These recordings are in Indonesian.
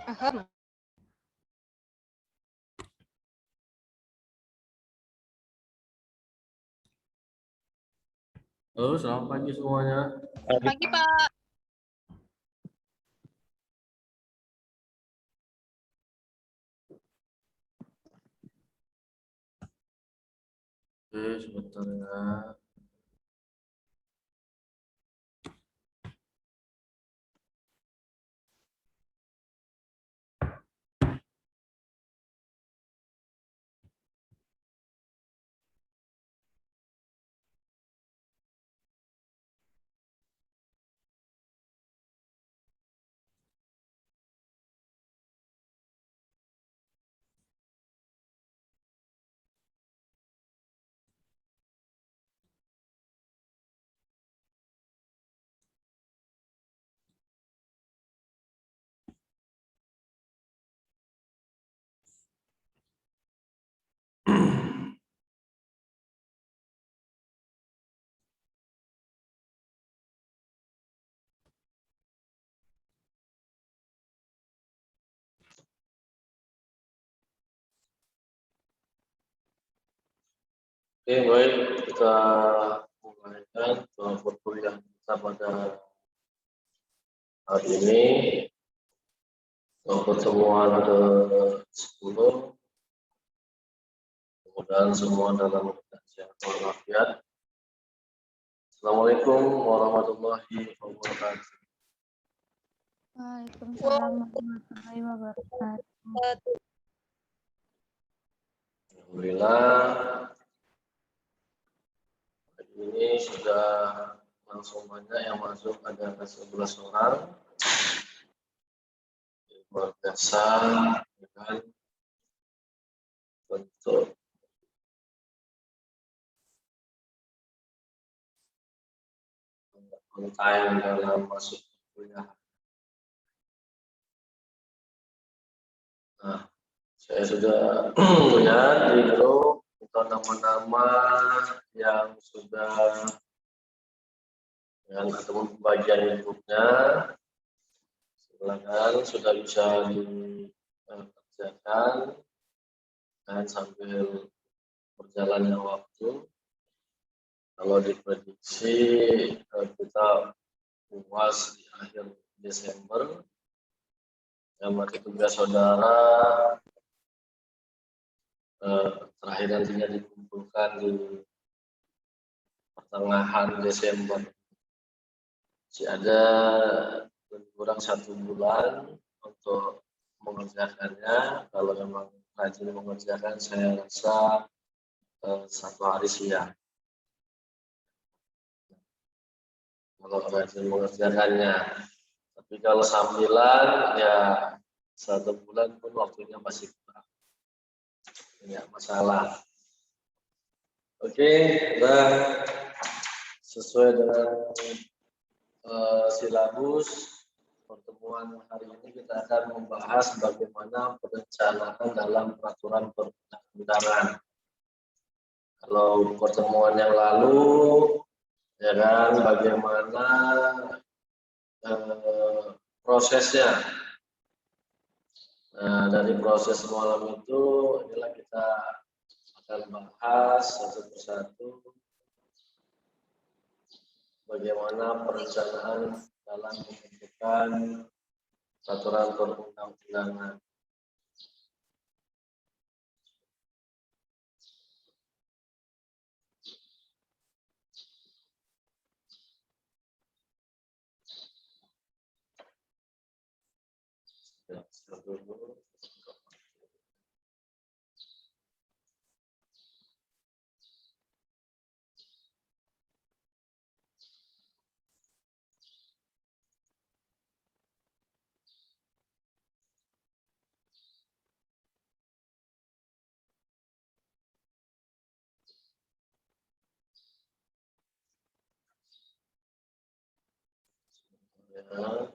Ahem. Halo, selamat pagi semuanya. Pagi, Pak. Oke, sebentar ya. Oke, baik, kita mulaikan perkuliahan kita pada hari ini. Pertemuan ke-10. Mudah-mudahan semua dalam keadaan sehat walafiat. Assalamualaikum warahmatullahi wabarakatuh. Waalaikumsalam warahmatullahi wabarakatuh. Alhamdulillah, hari ini sudah langsung banyak yang masuk, ada 11 orang. Luar biasa, ya kan? Untuk on time dalam masuk kuliah. Nah, saya sudah lihat di grup untuk nama-nama yang sudah yang ketemu bagian grupnya, silakan sudah bisa dikerjakan dan sambil berjalannya waktu. Kalau diprediksi kita UAS di akhir Desember, yang mati tugas saudara terakhir nantinya dikumpulkan di pertengahan Desember. Masih ada kurang 1 bulan untuk mengerjakannya. Kalau memang rajin mengerjakan, saya rasa 1 hari siang. Kalau rajin mengerjakannya. Tapi kalau sambilan, ya 1 bulan pun waktunya masih kurang. Tidak masalah. Oke, nah, sesuai dengan silabus pertemuan hari ini kita akan membahas bagaimana perencanaan dalam peraturan perundang-undangan. Kalau pertemuan yang lalu, ya kan, bagaimana prosesnya. Nah, dari proses malam itu, inilah kita akan bahas satu persatu bagaimana perencanaan dalam pembentukan peraturan perundang-undangan. Ya.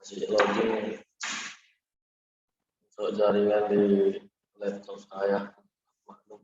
Masih login. untuk jaringan di laptop saya. Maklum.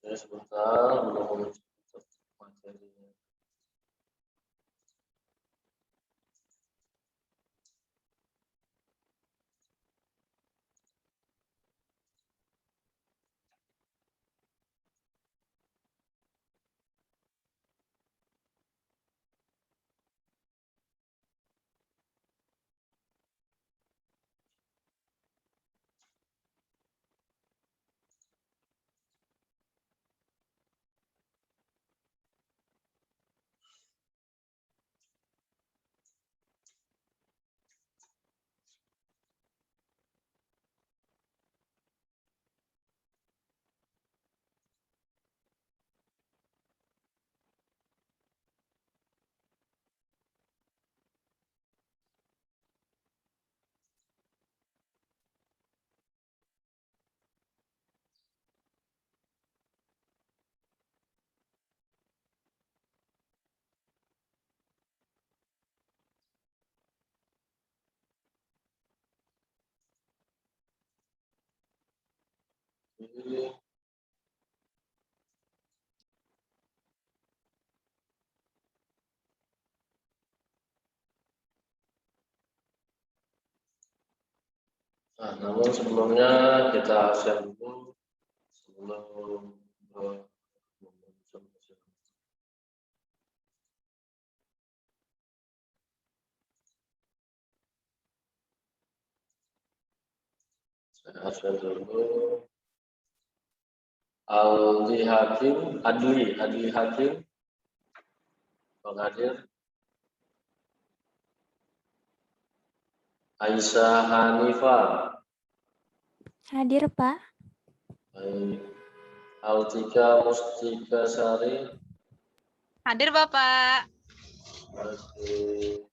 Saya sebentar belum menutup materinya. Jadi, nah, namun sebelumnya kita share dulu sebelum saya share dulu. Adli Hakim, Bang Hadir. Aisyah Hanifah. Hadir, Pak. Baik. Altika Mustika Sari. Hadir, Bapak. Baik.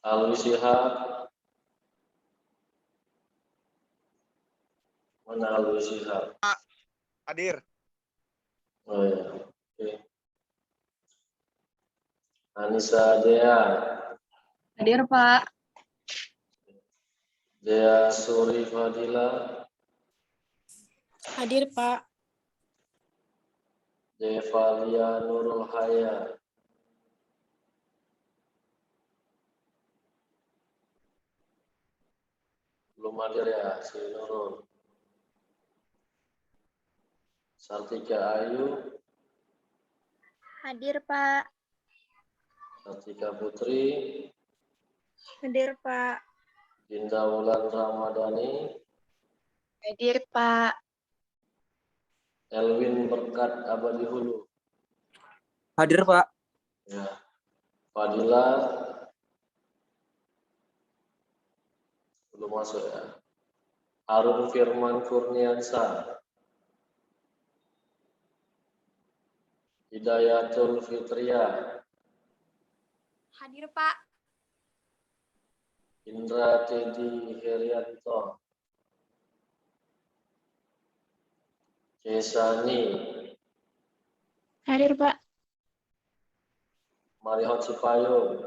Alwi Shihab. Mana Alwi Shihab? Hadir. Oh ya, oke. Anissa Dea. Hadir, Pak. Dea Suri Fadila. Hadir, Pak. Devalia Nurul Haya. Belum hadir ya, si Nurul. Sartika Ayu. Hadir, Pak. Sartika Putri. Hadir, Pak. Dinda Wulan Ramadhani. Hadir, Pak. Elwin Berkat Abadi Hulu. Hadir, Pak. Ya. Fadila. Belum masuk ya. Harun Firman Kurniansa. Hidayatul Fitria. Hadir, Pak. Indra Tedi Herianto. Kesani. Hadir, Pak. Marihot Cipayung.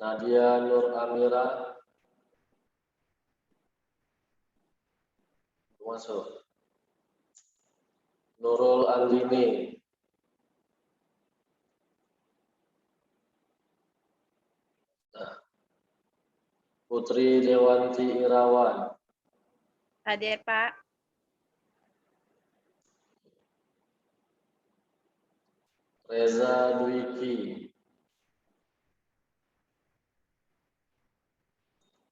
Nadia Nur Amira. Masuk. Nurul Andini. Nah, Putri Dewanti Irawan. Hadir, Pak. Reza Dwiki.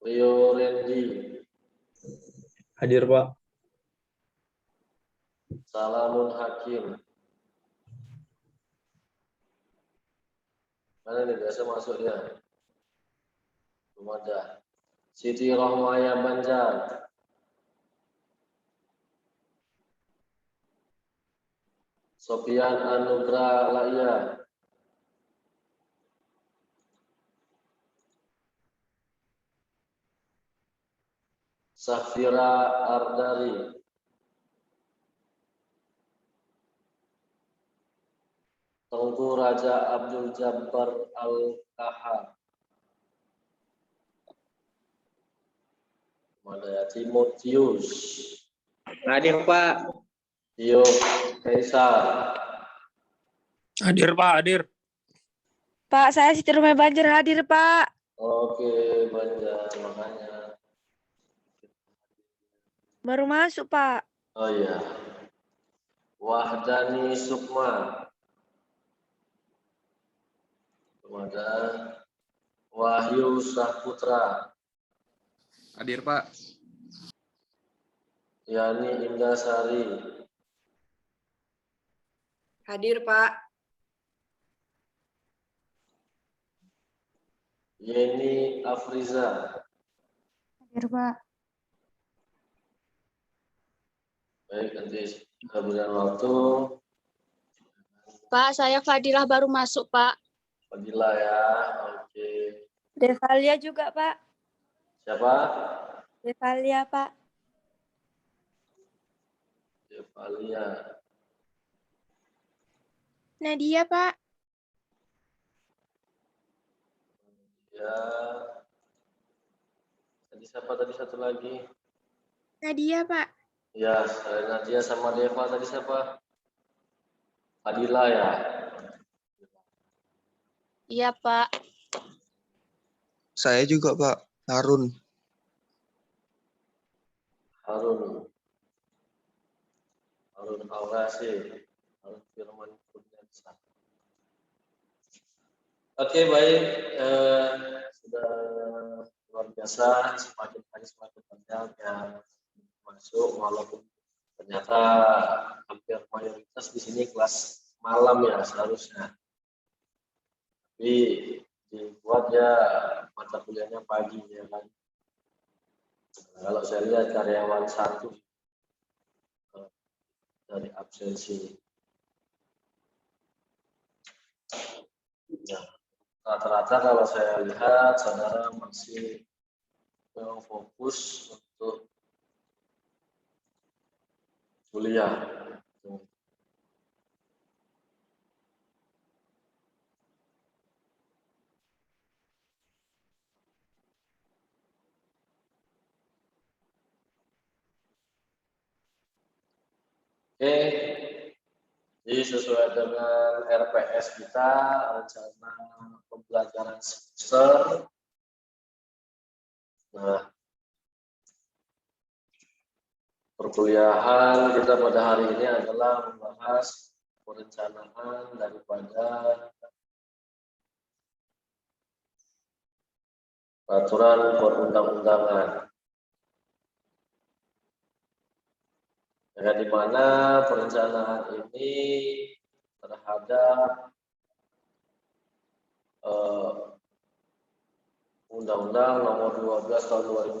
Rio Rendi. Hadir, Pak. Salamun Hakim. Mana nih biasa masuknya? Belum ada. Siti Rohmaya Banjar. Sofian Anugrah Laya. Safira Ardari. Tengku Raja Abdul Jabbar Al-Kahar. Ada Timotius. Hadir, Pak. Tio Kaisar. Hadir, Pak. Hadir. Pak, saya Siti Rumah Banjar hadir, Pak. Oke, Banjar, makanya. Baru masuk, Pak. Oh iya. Wahdani Sukma. Kemudian Wahyu Saputra. Hadir, Pak. Yani Indasari. Hadir, Pak. Yeni Afriza. Hadir, Pak. Baik, nanti berikan waktu. Pak, saya Fadilah baru masuk, Pak. Fadila ya. Oke. Devalia juga, Pak. Siapa? Devalia, Pak. Devalia. Nadia, Pak. Ya. Tadi siapa tadi satu lagi? Nadia, Pak. Ya, Nadia sama Deva tadi siapa? Fadila ya. Iya, Pak. Saya juga, Pak. Harun. Harun. Harun Al-Rasyid. Harun Firman Kurniasa. Oke, baik. Sudah luar biasa. Semakin hari semakin banyak yang masuk, walaupun ternyata hampir mayoritas di sini kelas malam ya seharusnya. Tapi dibuat ya mata kuliahnya pagi ya kan. Kalau saya lihat karyawan satu dari absensi. Ya, rata-rata kalau saya lihat saudara masih fokus untuk kuliah. Oke, jadi sesuai dengan RPS kita, rencana pembelajaran semester. Nah, perkuliahan kita pada hari ini adalah membahas perencanaan daripada peraturan perundang-undangan. Yang di mana perencanaan ini terhadap Undang-Undang Nomor 12 Tahun 2011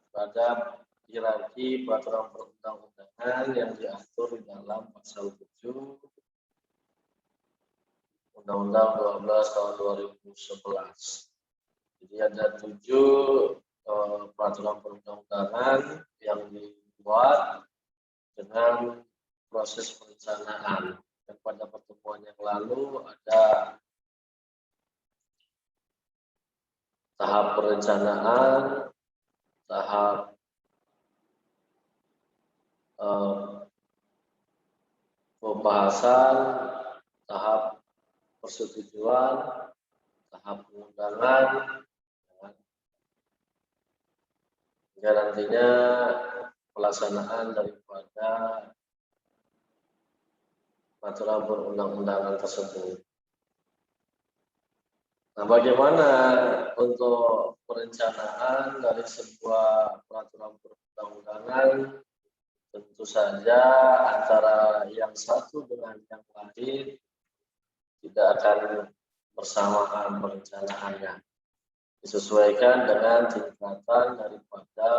terhadap hierarki peraturan perundang-undangan yang diatur di dalam pasal 7 Undang-Undang 12 Tahun 2011. Jadi ada 7 peraturan perundang-undangan yang dibuat dengan proses perencanaan. Dan pada pertemuan yang lalu ada tahap perencanaan, tahap pembahasan, tahap persetujuan, tahap pengundangan, hingga nantinya pelaksanaan daripada peraturan perundang-undangan tersebut. Nah, bagaimana untuk perencanaan dari sebuah peraturan perundang-undangan? Tentu saja antara yang satu dengan yang lain tidak akan bersamaan perencanaannya. Disesuaikan dengan tingkatan daripada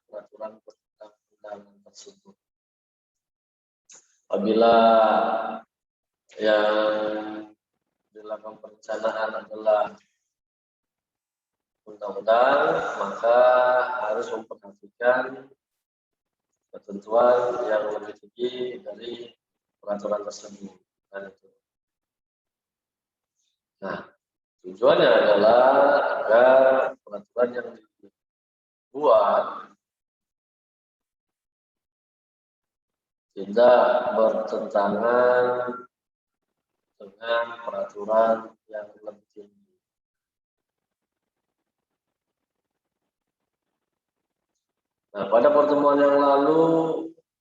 peraturan perundang-undangan tersebut. Apabila yang dilakukan perencanaan adalah undang-undang, maka harus memperhatikan ketentuan yang lebih tinggi dari peraturan tersebut. Nah, tujuannya adalah agar peraturan yang dibuat tidak bertentangan dengan peraturan yang lebih tinggi. Nah, pada pertemuan yang lalu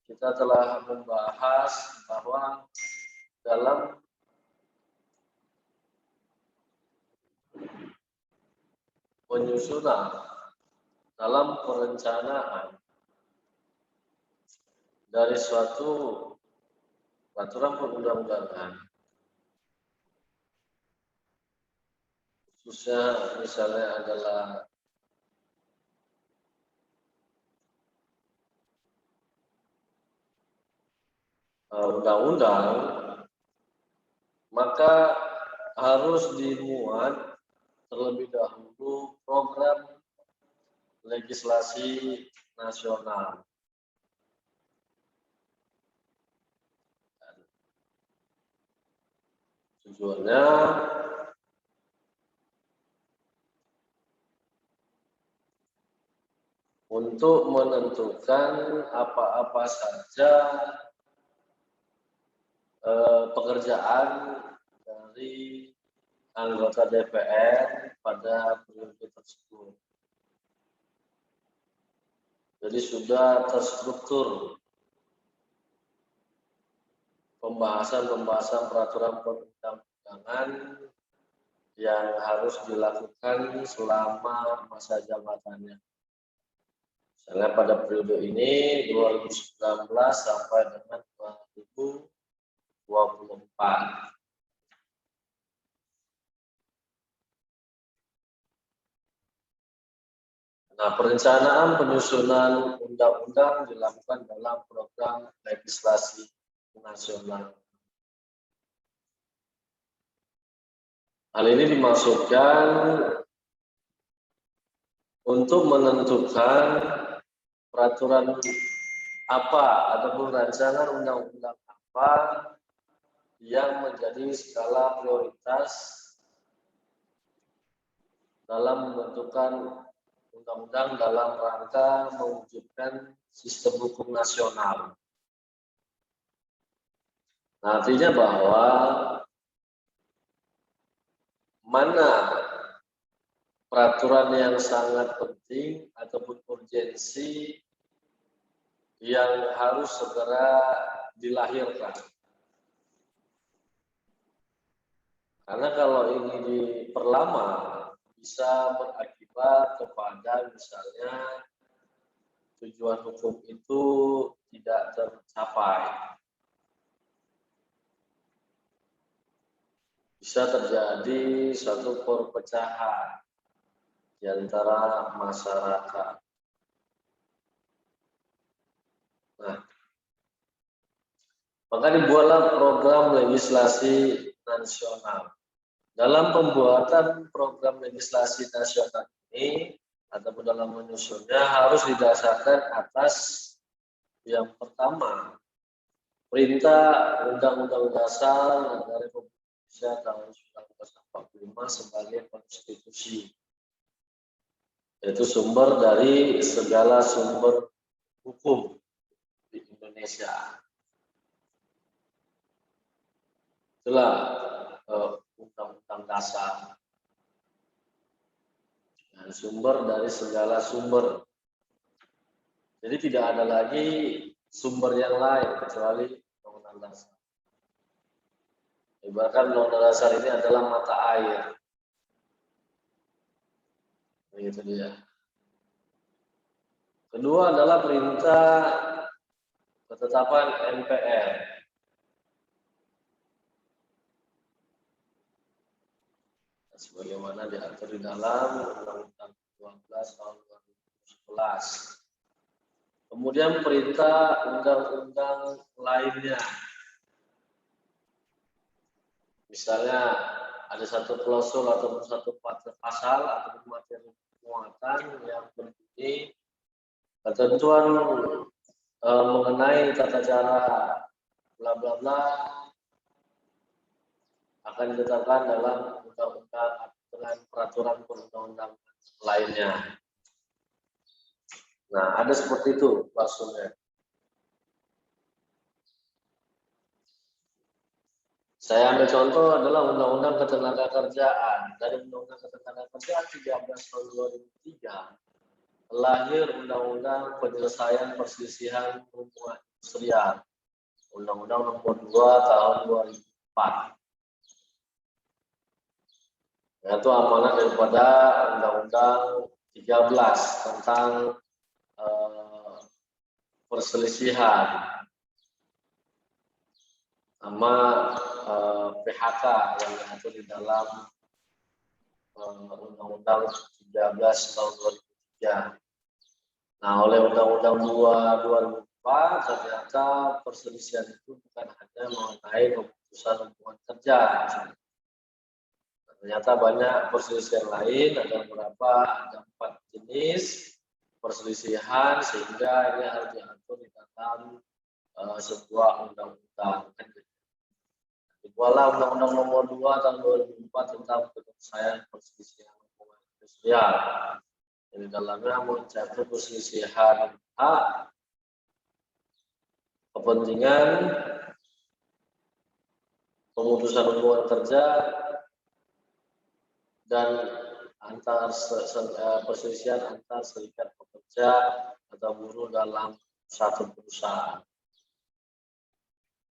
kita telah membahas bahwa dalam penyusunan, dalam perencanaan dari suatu peraturan perundang-undangan, khususnya misalnya adalah undang-undang, maka harus dimuat terlebih dahulu program legislasi nasional. Tujuannya untuk menentukan apa-apa saja pekerjaan dari anggota DPR pada periode tersebut. Jadi sudah terstruktur pembahasan peraturan perundang-undangan yang harus dilakukan selama masa jabatannya. Misalnya pada periode ini 2019 sampai dengan 2024. Nah, perencanaan penyusunan undang-undang dilakukan dalam program legislasi nasional. Hal ini dimaksudkan untuk menentukan peraturan apa ataupun rancangan undang-undang apa yang menjadi skala prioritas dalam menentukan undang-undang dalam rangka mewujudkan sistem hukum nasional. Nah, artinya bahwa mana peraturan yang sangat penting ataupun urgensi yang harus segera dilahirkan. Karena kalau ini diperlama bisa berakibat kepada misalnya tujuan hukum itu tidak tercapai. Bisa terjadi suatu perpecahan di antara masyarakat. Nah, maka dibuatlah program legislasi nasional. Dalam pembuatan program legislasi nasional ini ataupun dalam menyusunnya harus didasarkan atas yang pertama, Perintah Undang-Undang Dasar Negara Republik Indonesia tahun 1945 sebagai konstitusi, yaitu sumber dari segala sumber hukum di Indonesia. Itulah Undang-Undang Dasar, dan sumber dari segala sumber Jadi tidak ada lagi sumber yang lain kecuali Undang-Undang Dasar. Ibaratkan Undang-Undang Dasar ini adalah mata air. Begitu dia. Kedua adalah perintah ketetapan MPR. Sebagaimana diatur di dalam Undang-Undang 12 tahun 2011. Kemudian perintah undang-undang lainnya. Misalnya ada satu klausul atau satu pasal atau materi muatan yang berbunyi ketentuan mengenai tata cara bla bla bla akan ditetapkan dalam undang-undang dengan peraturan perundang-undangan lainnya. Nah, ada seperti itu klausulnya. Saya ambil contoh adalah Undang-Undang Ketenagakerjaan. Dari Undang-Undang Ketenagakerjaan 13 tahun 2003 lahir Undang-Undang Penyelesaian Perselisihan Hubungan Industrial. Undang-Undang Nomor 2 tahun 2004. Itu amanat daripada Undang-Undang 13 tentang perselisihan sama PHK yang diatur di dalam Undang-Undang 13 tahun 2003. Nah, oleh Undang-Undang 2 2004 ternyata perselisihan itu bukan hanya mengenai keputusan hubungan kerja. Ternyata banyak perselisihan lain, ada berapa? Ada 4 jenis perselisihan sehingga ini harus diatur di dalam sebuah undang-undang. Dibuatlah Undang-Undang Nomor 2 tahun 2004 tentang penyelesaian perselisihan hubungan industrial. Di dalamnya mencakup perselisihan hak, kepentingan, pemutusan hubungan kerja, dan perselisihan antar serikat pekerja atau buruh dalam satu perusahaan.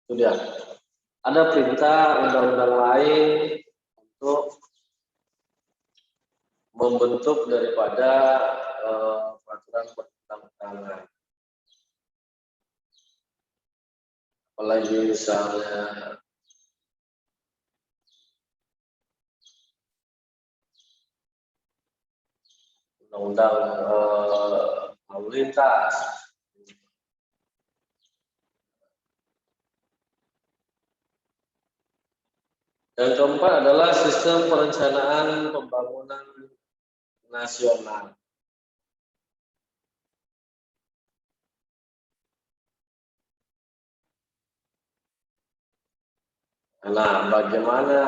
Itu dia. Ada perintah undang-undang lain untuk membentuk daripada peraturan perundang-undangan. Apalagi misalnya undang-undang lalu lintas. Yang keempat adalah sistem perencanaan pembangunan nasional. Nah, bagaimana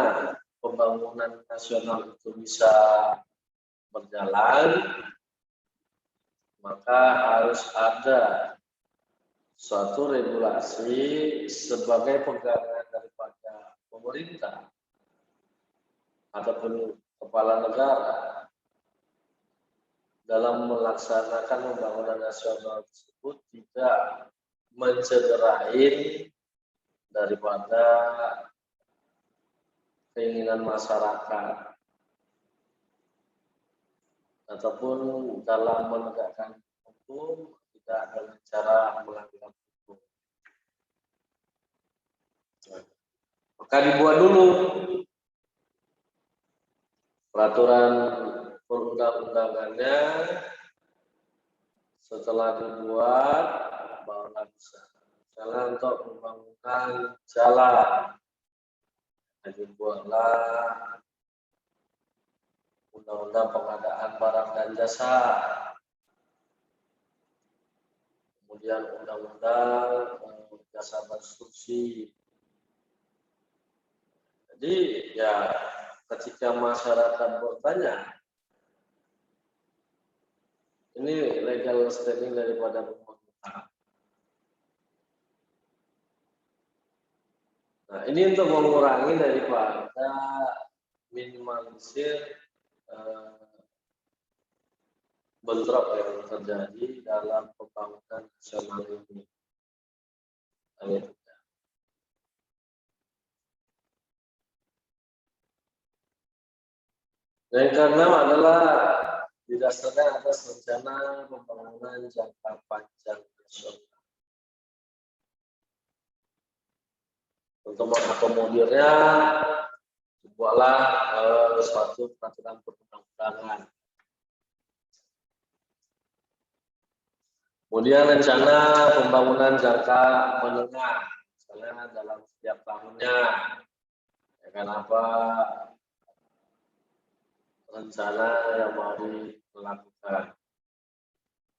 pembangunan nasional itu bisa berjalan? Maka harus ada suatu regulasi sebagai pegangan daripada pemerintah ataupun kepala negara dalam melaksanakan pembangunan nasional tersebut tidak mencederai daripada keinginan masyarakat ataupun dalam menegakkan hukum tidak dengan cara melanggar hukum. Maka dibuat dulu peraturan perundang-undangannya. Setelah dibuat barulah bisa. Misalnya untuk pembangunan jalan, dibuatlah undang-undang pengadaan barang dan jasa, kemudian undang-undang jasa konstruksi. Jadi ya ketika masyarakat bertanya, ini legal standing daripada pemerintah. Nah, ini untuk mengurangi daripada minimalisir bentrok yang terjadi dalam pembangunan nasional ini. Yang keenam adalah didasarkan atas rencana pembangunan jangka panjang nasional. Untuk mengakomodirnya, dibuatlah suatu peraturan perundang-undangan. Kemudian rencana pembangunan jangka menengah, misalnya dalam setiap tahunnya, ya kan, apa rencana yang mau dilakukan.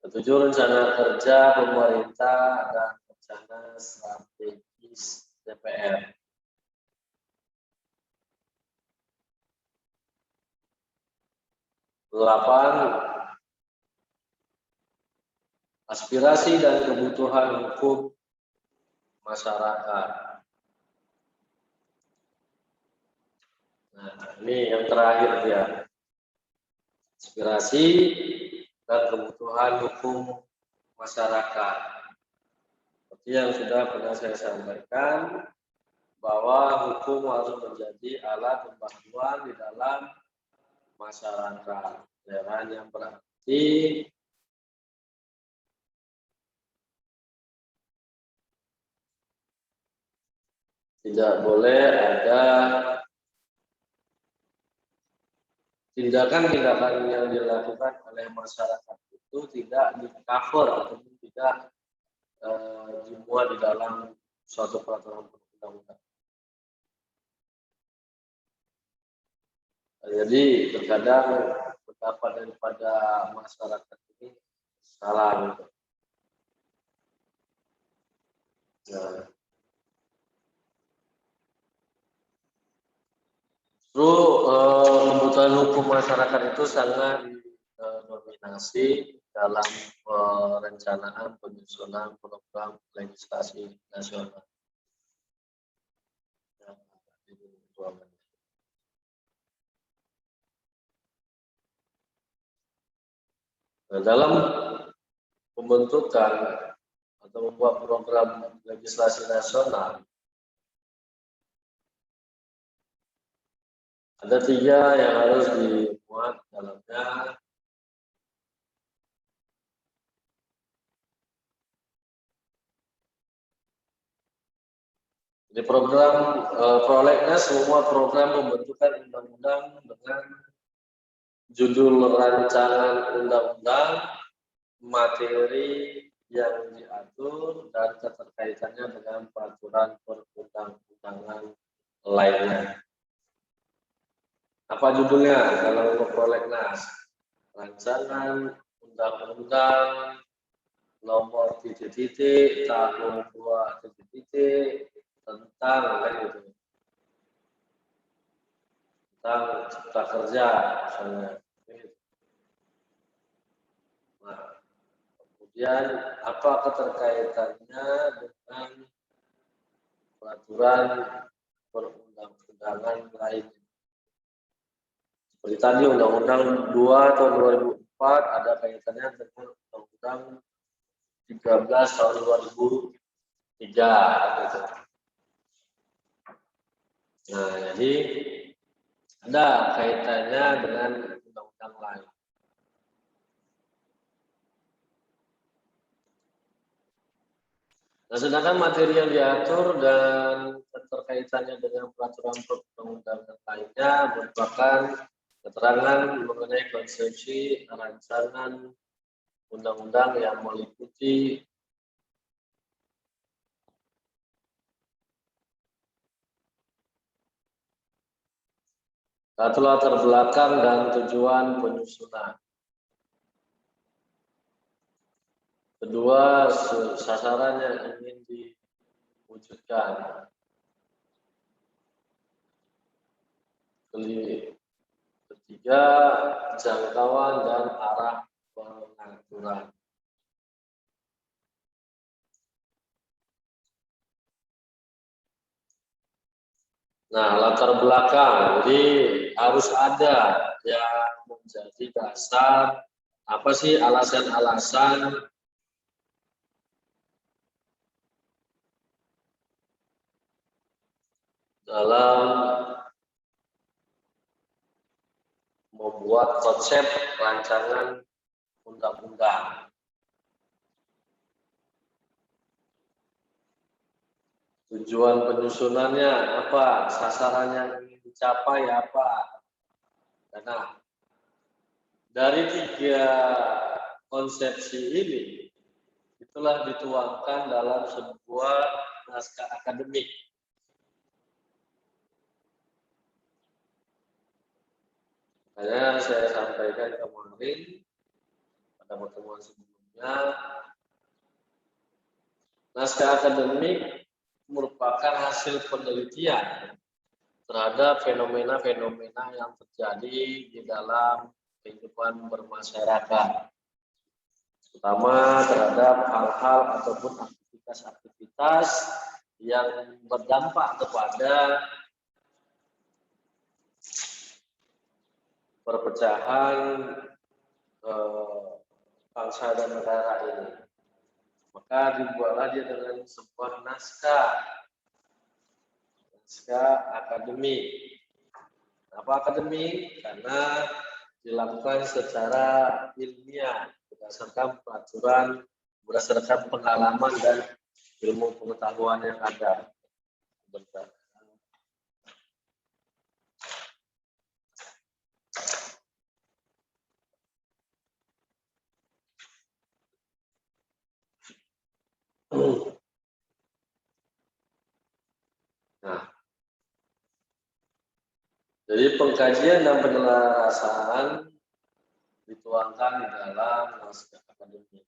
Ketujuh, rencana kerja pemerintah dan rencana strategis DPR. Delapan, aspirasi dan kebutuhan hukum masyarakat. Nah, ini yang terakhir ya. Aspirasi dan kebutuhan hukum masyarakat. Seperti yang sudah pernah saya sampaikan, bahwa hukum harus menjadi alat pembangunan di dalam masyarakat. Yang berarti tidak boleh ada tindakan-tindakan yang dilakukan oleh masyarakat itu tidak di-cover ataupun tidak dimuat di dalam suatu peraturan perundang-undangan. Jadi terkadang pendapat daripada masyarakat ini salah gitu. Nah, kebutuhan hukum masyarakat itu sangat didominasi dalam perencanaan penyusunan program legislasi nasional. Nah, dalam pembentukan atau membuat program legislasi nasional, ada 3 yang harus dimuat dalamnya. Di program prolegnas, semua program pembentukan undang-undang dengan judul rancangan undang-undang, materi yang diatur, dan keterkaitannya dengan peraturan perundang-undangan lainnya. Apa judulnya dalam prolegnas? Rancangan undang-undang nomor titik-titik tahun 2 titik-titik tentang gitu. Tentang cipta kerja misalnya. Nah, kemudian apa keterkaitannya dengan peraturan perundang-undangan lainnya? Seperti tadi Undang-Undang 2 tahun 2004 ada kaitannya dengan Undang-Undang 13 tahun 2003 gitu. Nah, jadi ada kaitannya dengan undang-undang lain. Nah, sedangkan materi yang diatur dan keterkaitannya dengan peraturan perundang-undangan lainnya merupakan keterangan mengenai konsepsi rancangan undang-undang yang meliputi satu latar belakang dan tujuan penyusunan. Kedua, sasaran yang ingin diwujudkan. Ketiga, jangkauan dan arah pengaturan. Nah, latar belakang, jadi harus ada yang menjadi dasar apa sih alasan-alasan dalam membuat konsep rancangan undang-undang. Tujuan penyusunannya apa? Sasaran yang ingin dicapai apa? Nah, dari 3 konsepsi ini, itulah dituangkan dalam sebuah naskah akademik. Makanya saya sampaikan kemarin pada pertemuan sebelumnya, naskah akademik merupakan hasil penelitian terhadap fenomena-fenomena yang terjadi di dalam kehidupan bermasyarakat, terutama terhadap hal-hal ataupun aktivitas-aktivitas yang berdampak kepada perpecahan bangsa dan negara ini. Maka dibuatlah dia dengan sebuah naskah akademik. Kenapa akademik? Karena dilakukan secara ilmiah berdasarkan peraturan, berdasarkan pengalaman dan ilmu pengetahuan yang ada. Nah, jadi pengkajian dan penyelarasan dituangkan di dalam naskah akademik.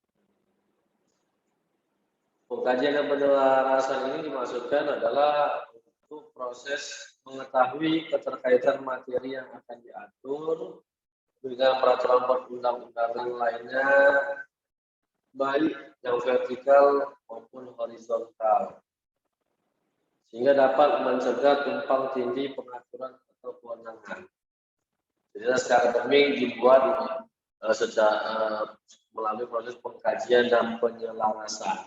Pengkajian dan penyelarasan ini dimaksudkan adalah untuk proses mengetahui keterkaitan materi yang akan diatur dengan peraturan perundang-undangan lainnya, baik yang vertikal maupun horizontal, sehingga dapat mencegah tumpang tindih pengaturan atau kewenangan. Jadi naskah akademik dibuat secara melalui proses pengkajian dan penyelarasan.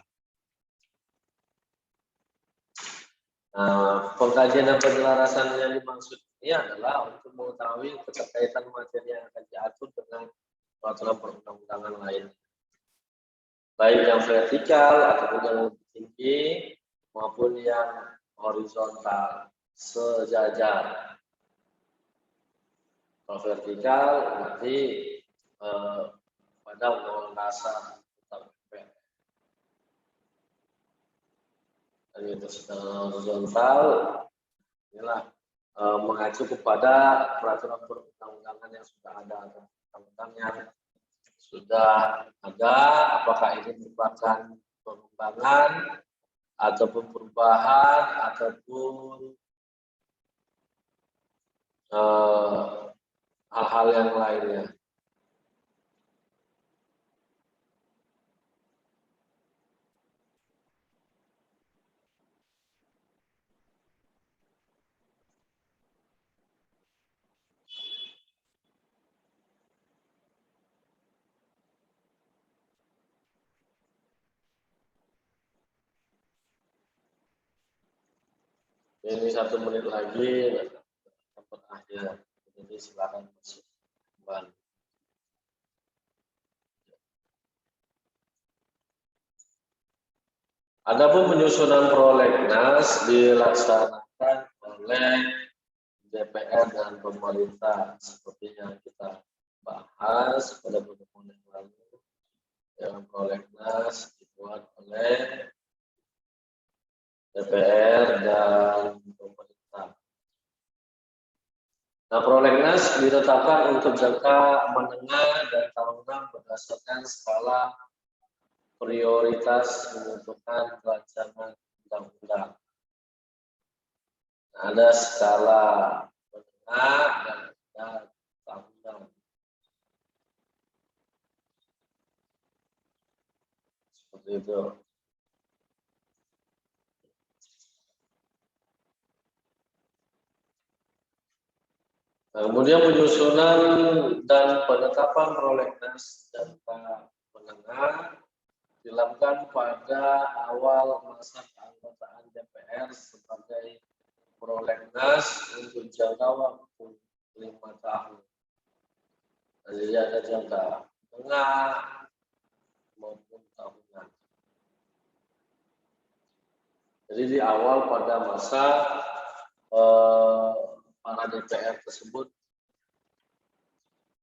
Pengkajian dan penyelarasan yang dimaksud ini adalah untuk mengetahui keterkaitan materi yang akan diatur dengan peraturan perundang-undangan lain, baik yang vertikal ataupun yang lebih tinggi maupun yang horizontal, sejajar. Kalau vertikal nanti pada undang-undang dasar dan itu secara horizontal inilah mengacu kepada peraturan perundang-undangan yang sudah ada, undang-undang yang sudah ada, apakah ini merupakan pengembangan ataupun perubahan ataupun hal-hal yang lainnya. Ini 1 menit lagi sampai akhir, jadi silakan masuk kembali. Adapun penyusunan prolegnas dilaksanakan oleh DPR dan pemerintah seperti yang kita bahas pada pertemuan yang lalu. Yang prolegnas dibuat oleh DPR dan pemerintah. Nah, prolegnas ditetapkan untuk jangka menengah dan tahunan berdasarkan skala prioritas menentukan rancangan undang-undang. Nah, ada skala menengah dan ada tahunan. Seperti itu. Nah, kemudian penyusunan dan penetapan prolegnas jangka menengah dilakukan pada awal masa keanggotaan DPR sebagai prolegnas untuk jangka waktu 5 tahun. Jadi ada jangka menengah maupun tahunan. Jadi di awal pada masa para DPR tersebut